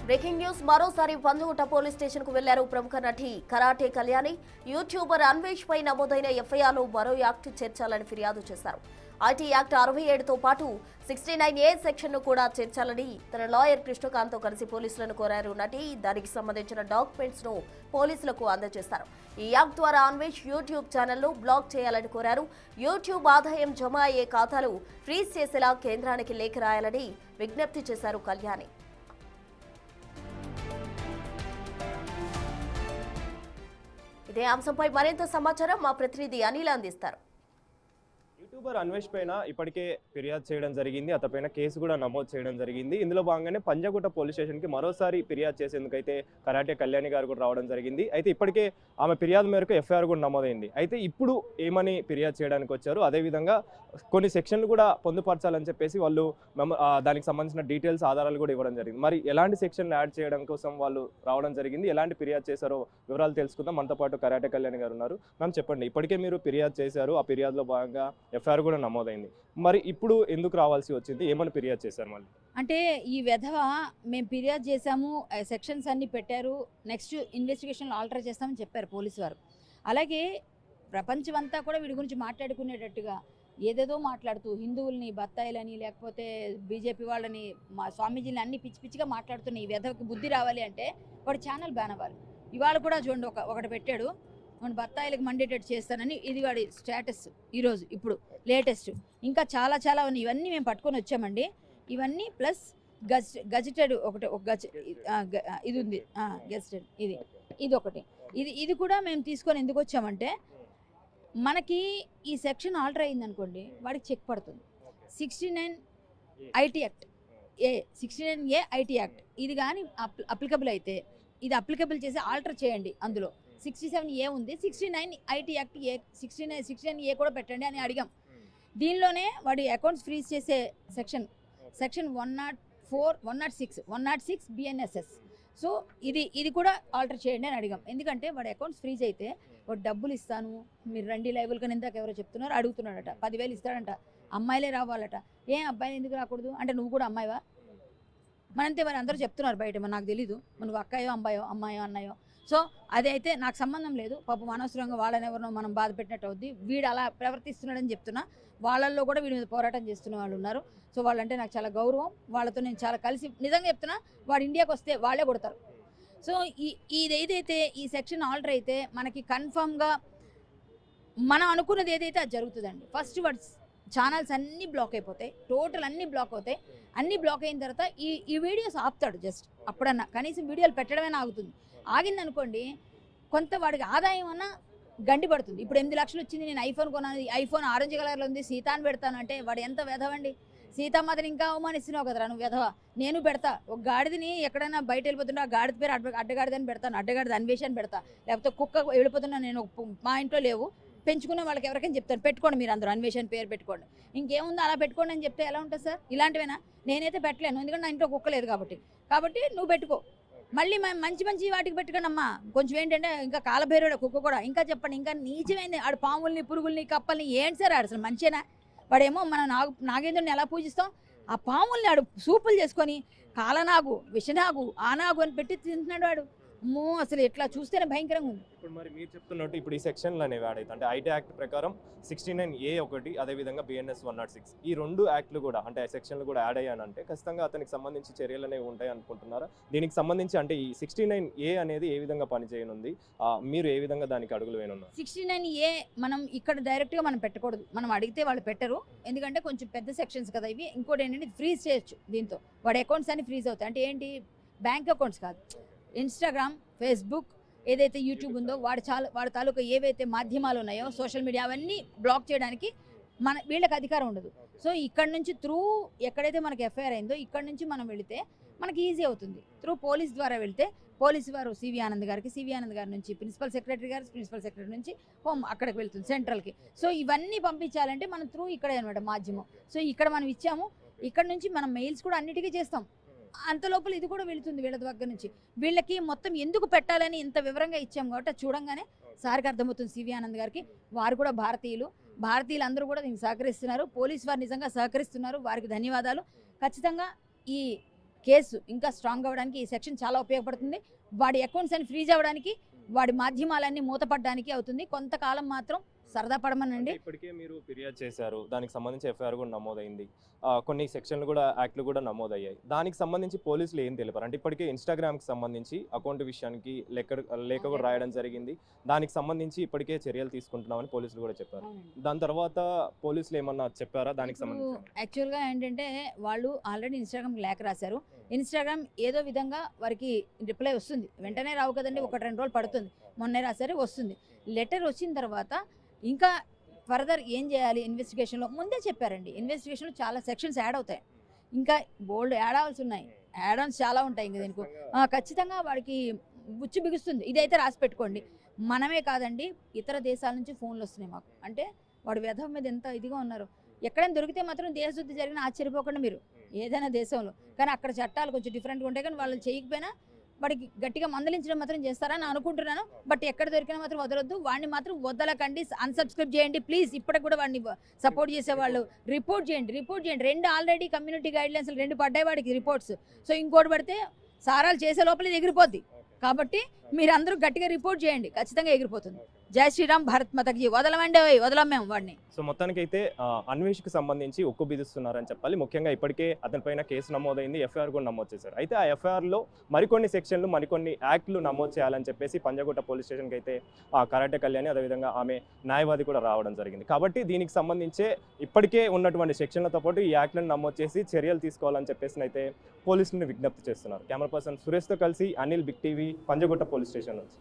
Breaking news మరోసారి Panjagutta police station కు వెళ్లారు ప్రముఖ నటి కరాటే కళ్యాణి. యూట్యూబర్ అన్వేష్ పై నమోదైన ఎఫ్ఐఆర్ లో మరో యాక్ట్ చేర్చాలని ఫిర్యాదు చేశారు. ఐటీ యాక్ట్ 67తో పాటు 69A సెక్షన్ ను కూడా చేర్చాలని తన లాయర్ కృష్ణకాంత్ తో కలిసి పోలీసులను కోరారు నటి. దానికి సంబంధించిన డాక్యుమెంట్స్ ను పోలీసులకు అందజేశారు. ఈ యాక్ట్ ద్వారా అన్వేష్ యూట్యూబ్ ఛానల్ ను బ్లాక్ చేయాలని కోరారు. యూట్యూబ్ ఆదాయం జమ అయ్యే ఖాతాలు ఫ్రీజ్ చేసేలా కేంద్రానికి లేఖ రాయాలని విజ్ఞప్తి చేశారు కళ్యాణి. ఇదే అంశంపై మరింత సమాచారం మా ప్రతినిధి అనిల్ అందిస్తారు. యూట్యూబర్ అన్వేష్ పైన ఇప్పటికే ఫిర్యాదు చేయడం జరిగింది. అతనిపైన కేసు కూడా నమోదు చేయడం జరిగింది. ఇందులో భాగంగానే పంజగుట్ట పోలీస్ స్టేషన్కి మరోసారి ఫిర్యాదు చేసేందుకైతే కరాటే కళ్యాణి గారు కూడా రావడం జరిగింది. అయితే ఇప్పటికే ఆమె ఫిర్యాదు మేరకు ఎఫ్ఐఆర్ కూడా నమోదైంది. అయితే ఇప్పుడు ఏమని ఫిర్యాదు చేయడానికి వచ్చారు, అదేవిధంగా కొన్ని సెక్షన్లు కూడా పొందుపరచాలని చెప్పేసి వాళ్ళు దానికి సంబంధించిన డీటెయిల్స్ ఆధారాలు కూడా ఇవ్వడం జరిగింది. మరి ఎలాంటి సెక్షన్లు యాడ్ చేయడం కోసం వాళ్ళు రావడం జరిగింది, ఎలాంటి ఫిర్యాదు చేశారో వివరాలు తెలుసుకుందాం. మనతో పాటు కరాటే కళ్యాణి గారు ఉన్నారు. మ్యామ్ చెప్పండి, ఇప్పటికే మీరు ఫిర్యాదు చేశారు, ఆ ఫిర్యాదులో భాగంగా ఎఫ్ఐఆర్ కూడా నమోదైంది. మరి ఇప్పుడు ఎందుకు రావాల్సి వచ్చింది, ఏమని ఫిర్యాదు చేశారు? మళ్ళీ అంటే ఈ వెధవ మేము ఫిర్యాదు చేశాము, సెక్షన్స్ అన్ని పెట్టారు, నెక్స్ట్ ఇన్వెస్టిగేషన్లో ఆల్టర్ చేస్తామని చెప్పారు పోలీసు వారు. అలాగే ప్రపంచం అంతా కూడా వీడి గురించి మాట్లాడుకునేటట్టుగా ఏదేదో మాట్లాడుతూ హిందువుల్ని బత్తాయిలని లేకపోతే బీజేపీ వాళ్ళని మా స్వామీజీని అన్ని పిచ్చి పిచ్చిగా మాట్లాడుతున్న ఈ వెధవకి బుద్ధి రావాలి అంటే వాడు ఛానల్ బ్యాన్ అవ్వాలి. ఇవాళ కూడా చూడండి ఒకటి పెట్టాడు, మన బత్తాయిలకు మండేటట్టు చేస్తానని. ఇది వాడి స్టేటస్ ఈరోజు ఇప్పుడు లేటెస్ట్. ఇంకా చాలా చాలా ఉన్నాయి. ఇవన్నీ మేము పట్టుకొని వచ్చామండి. ఇవన్నీ ప్లస్ గజెటెడ్ ఇది ఉంది, గెజెటెడ్ ఇది ఒకటి. ఇది కూడా మేము తీసుకొని ఎందుకు వచ్చామంటే మనకి ఈ సెక్షన్ ఆల్టర్ అయింది అనుకోండి, వాడికి చెక్ పడుతుంది. 69 IT act 69A IT act ఇది కానీ అప్లికబుల్ అయితే ఇది అప్లికబుల్ చేసి ఆల్టర్ చేయండి. అందులో 67A ఉంది, 69 ఐటీ యాక్ట్ 69A కూడా పెట్టండి అని అడిగాం. దీనిలోనే వాడి అకౌంట్స్ ఫ్రీజ్ చేసే సెక్షన్ 104, 106 BNSS. సో ఇది కూడా ఆల్టర్ చేయండి అని అడిగాం. ఎందుకంటే వాడి అకౌంట్స్ ఫ్రీజ్ అయితే వాడు డబ్బులు ఇస్తాను మీరు రండి లైబుల్ కానీ ఇందాక ఎవరో చెప్తున్నారు, అడుగుతున్నాడట. 10,000 ఇస్తాడంట. అమ్మాయిలే రావాలట. అబ్బాయిలు ఎందుకు రాకూడదు అంటే నువ్వు కూడా అమ్మాయివా? మనంతే మరి అందరూ చెప్తున్నారు బయట, మరి నాకు తెలీదు నువ్వు అక్కాయో అమ్మాయో అన్నాయో. సో అదైతే నాకు సంబంధం లేదు. పాపం అనవసరంగా వాళ్ళని ఎవరినో మనం బాధ పెట్టినట్టు అవుద్ది. వీడు అలా ప్రవర్తిస్తున్నాడని చెప్తున్నా. వాళ్ళల్లో కూడా వీడి మీద పోరాటం చేస్తున్న వాళ్ళు ఉన్నారు. సో వాళ్ళంటే నాకు చాలా గౌరవం. వాళ్ళతో నేను చాలా కలిసి నిజంగా చెప్తున్నా, వాడు ఇండియాకి వస్తే వాళ్ళే కొడతారు. సో ఇదేదైతే ఈ సెక్షన్ ఆల్టర్ అయితే మనకి కన్ఫామ్గా మనం అనుకున్నది ఏదైతే అది జరుగుతుందండి. ఫస్ట్ వర్డ్స్ ఛానల్స్ అన్నీ బ్లాక్ అయిపోతాయి, టోటల్ అన్నీ బ్లాక్ అవుతాయి. అన్నీ బ్లాక్ అయిన తర్వాత ఈ వీడియోస్ ఆపుతాడు. జస్ట్ అప్పుడన్నా కనీసం వీడియోలు పెట్టడమే ఆగుతుంది. ఆగిందనుకోండి కొంత వాడికి ఆదాయం అన్నా గండి పడుతుంది. ఇప్పుడు 8 లక్షలు వచ్చింది, నేను ఐఫోన్ కొన్నాను, ఐఫోన్ ఆరెంజ్ కలర్లో ఉంది, సీతాను పెడతాను అంటే వాడు ఎంత వెధవండి. సీతామాతని ఇంకా అవమానిస్తున్నావు కదరా నువ్వు వెధవ. నేను పెడతా ఒక గాడిదని, ఎక్కడైనా బయట వెళ్ళిపోతున్నా ఆ గాడిద పేరు అడ్డగాడిదని పెడతాను, అడ్డగాడిద అన్వేషణ పెడతా. లేకపోతే కుక్క వెళ్ళిపోతున్నా నేను మా ఇంట్లో లేవు, పెంచుకునే వాళ్ళకి ఎవరికైనా చెప్తాను పెట్టుకోండి, మీరు అందరూ అన్వేషణ పేరు పెట్టుకోండి. ఇంకేముందో అలా పెట్టుకోండి అని చెప్తే ఎలా ఉంటుంది సార్? ఇలాంటివేనా? నేనైతే పెట్టలేను, ఎందుకంటే నా ఇంట్లో కుక్క లేదు కాబట్టి నువ్వు పెట్టుకో. మళ్ళీ మేము మంచి వాటికి పెట్టుకోండి అమ్మా. కొంచెం ఏంటంటే ఇంకా కాలభైరుడు కుక్క కూడా. ఇంకా చెప్పండి, ఇంకా నీచమైంది ఆడు పాముల్ని పురుగుల్ని కప్పల్ని. ఏంటి సార్ ఆడు అసలు మంచినా? వాడేమో మనం నాగేంద్రుని ఎలా పూజిస్తాం, ఆ పాముల్ని ఆడు సూపులు చేసుకొని కాలనాగు, విషనాగు, ఆనాగు అని పెట్టి తింటున్నాడు వాడు. అమ్మో అసలు ఎట్లా చూస్తేనే భయంకరంగా ఉంది. ఇప్పుడు మరి మీరు చెప్తున్నట్టు ఇప్పుడు ఈ సెక్షన్లు అనేవి యాడ్ అవుతాయి. అంటే ఐటీ యాక్ట్ ప్రకారం 69A ఒకటి, అదేవిధంగా BNS 106 ఈ 2 యాక్ట్లు కూడా అంటే సెక్షన్లు కూడా యాడ్ అయ్యానంటే ఖచ్చితంగా అతనికి సంబంధించి చర్యలు అనేవి ఉంటాయి అనుకుంటున్నారా? దీనికి సంబంధించి అంటే ఈ 69A అనేది ఏ విధంగా పనిచేయనుంది, మీరు ఏ విధంగా దానికి అడుగులు వేయనున్నారు? 69A మనం ఇక్కడ డైరెక్ట్గా మనం పెట్టకూడదు. మనం అడిగితే వాళ్ళు పెట్టరు, ఎందుకంటే కొంచెం పెద్ద సెక్షన్స్ కదా ఇవి. ఇంకోటి ఏంటంటే ఫ్రీజ్ చేయొచ్చు దీంతో. వాడి అకౌంట్స్ అన్ని ఫ్రీజ్ అవుతాయి. అంటే ఏంటి, బ్యాంక్ అకౌంట్స్ కాదు, ఇన్స్టాగ్రామ్, ఫేస్బుక్, ఏదైతే యూట్యూబ్ ఉందో వాడి తాలూకా ఏవైతే మాధ్యమాలు ఉన్నాయో సోషల్ మీడియా అవన్నీ బ్లాక్ చేయడానికి వీళ్ళకి అధికారం ఉండదు. సో ఇక్కడ నుంచి త్రూ ఎక్కడైతే మనకి ఎఫ్ఐఆర్ అయిందో ఇక్కడ నుంచి మనం వెళితే మనకి ఈజీ అవుతుంది. త్రూ పోలీస్ ద్వారా వెళితే పోలీసు వారు సివి ఆనంద్ గారి నుంచి ప్రిన్సిపల్ సెక్రటరీ నుంచి హోమ్ అక్కడికి వెళ్తుంది సెంట్రల్కి. సో ఇవన్నీ పంపించాలంటే మనం త్రూ ఇక్కడే అనమాట మాధ్యమం. సో ఇక్కడ మనం ఇచ్చాము. ఇక్కడ నుంచి మనం మెయిల్స్ కూడా అన్నిటికీ చేస్తాం. అంత లోపల ఇది కూడా వెళుతుంది వీళ్ళ దగ్గర నుంచి. వీళ్ళకి మొత్తం ఎందుకు పెట్టాలని ఇంత వివరంగా ఇచ్చాం కాబట్టి చూడంగానే సార్కి అర్థమవుతుంది, సివి ఆనంద్ గారికి. వారు కూడా భారతీయులు అందరూ కూడా దీనికి సహకరిస్తున్నారు. పోలీసు వారు నిజంగా సహకరిస్తున్నారు, వారికి ధన్యవాదాలు. ఖచ్చితంగా ఈ కేసు ఇంకా స్ట్రాంగ్ అవ్వడానికి ఈ సెక్షన్ చాలా ఉపయోగపడుతుంది. వాడి అకౌంట్స్ అని ఫ్రీజ్ అవ్వడానికి, వాడి మాధ్యమాలన్నీ మూతపడడానికి అవుతుంది. కొంతకాలం మాత్రం సరదా పడమనండి. ఇప్పటికే మీరు ఫిర్యాదు చేశారు, దానికి సంబంధించి ఎఫ్ఐఆర్ కూడా నమోదైంది, కొన్ని సెక్షన్లు కూడా యాక్ట్లు కూడా నమోదయ్యాయి. దానికి సంబంధించి పోలీసులు ఏం తెలిపారు అంటే ఇప్పటికే ఇన్స్టాగ్రామ్కి సంబంధించి అకౌంట్ విషయానికి లేఖ కూడా రాయడం జరిగింది. దానికి సంబంధించి ఇప్పటికే చర్యలు తీసుకుంటున్నామని పోలీసులు కూడా చెప్పారు. దాని తర్వాత పోలీసులు ఏమన్నా చెప్పారా దానికి సంబంధించి? యాక్చువల్గా ఏంటంటే వాళ్ళు ఆల్రెడీ ఇన్స్టాగ్రామ్కి లేఖ రాశారు. ఇన్స్టాగ్రామ్ ఏదో విధంగా వారికి రిప్లై వస్తుంది, వెంటనే రావు కదండి, 1-2 రోజులు పడుతుంది. మొన్నే రాశారు, వస్తుంది. లెటర్ వచ్చిన తర్వాత ఇంకా ఫర్దర్ ఏం చేయాలి ఇన్వెస్టిగేషన్లో ముందే చెప్పారండి. ఇన్వెస్టిగేషన్లో చాలా సెక్షన్స్ యాడ్ అవుతాయి, ఇంకా బోల్డ్ యాడ్ అవ్వాల్సి ఉన్నాయి, యాడ్ ఆన్స్ చాలా ఉంటాయి. ఇంకా దీనికి ఖచ్చితంగా వాడికి బుచ్చి బిగుస్తుంది. ఇదైతే రాసి పెట్టుకోండి. మనమే కాదండి, ఇతర దేశాల నుంచి ఫోన్లు వస్తున్నాయి మాకు. అంటే వాడు వ్యధం మీద ఎంత ఇదిగా ఉన్నారు. ఎక్కడైనా దొరికితే మాత్రం దేశశుద్ధి జరిగిన ఆశ్చర్యపోకుండా మీరు ఏదైనా దేశంలో. కానీ అక్కడ చట్టాలు కొంచెం డిఫరెంట్గా ఉంటాయి. కానీ వాళ్ళు చేయకపోయినా వాడికి గట్టిగా మందలించడం మాత్రం చేస్తారని అనుకుంటున్నాను. బట్ ఎక్కడ దొరికినా మాత్రం వదలొద్దు, వాడిని మాత్రం వదలకండి. అన్సబ్స్క్రైబ్ చేయండి ప్లీజ్. ఇప్పటికి కూడా వాడిని సపోర్ట్ చేసేవాళ్ళు రిపోర్ట్ చేయండి. 2 ఆల్రెడీ కమ్యూనిటీ గైడ్లైన్స్ 2 పడ్డాయి వాడికి రిపోర్ట్స్. సో ఇంకోటి పడితే సారాలు చేసే లోపల ఇది ఎగిరిపోద్ది. కాబట్టి మీరందరూ గట్టిగా రిపోర్ట్ చేయండి, ఖచ్చితంగా ఎగిరిపోతుంది. జై శ్రీరామ్, భారత్ మాతకి. వదలమండి, వదలం మేము వాడిని. సో మొత్తానికైతే అన్వేష్కి సంబంధించి ఉక్కు బిదుస్తున్నారని చెప్పాలి. ముఖ్యంగా ఇప్పటికే అతనిపైన కేసు నమోదైంది, ఎఫ్ఐఆర్ కూడా నమోదు చేశారు. అయితే ఆ ఎఫ్ఐఆర్లో మరికొన్ని సెక్షన్లు, మరికొన్ని యాక్ట్లు నమోదు చేయాలని చెప్పేసి పంజగుట్ట పోలీస్ స్టేషన్కి అయితే కరాటే కళ్యాణి అదేవిధంగా ఆమె న్యాయవాది కూడా రావడం జరిగింది. కాబట్టి దీనికి సంబంధించే ఇప్పటికే ఉన్నటువంటి సెక్షన్లతో పాటు ఈ యాక్ట్లను నమోదు చేసి చర్యలు తీసుకోవాలని చెప్పేసి అయితే పోలీసులను విజ్ఞప్తి చేస్తున్నారు. కెమెరా పర్సన్ సురేష్తో కలిసి Anil, big TV, Panjagutta police station నుంచి.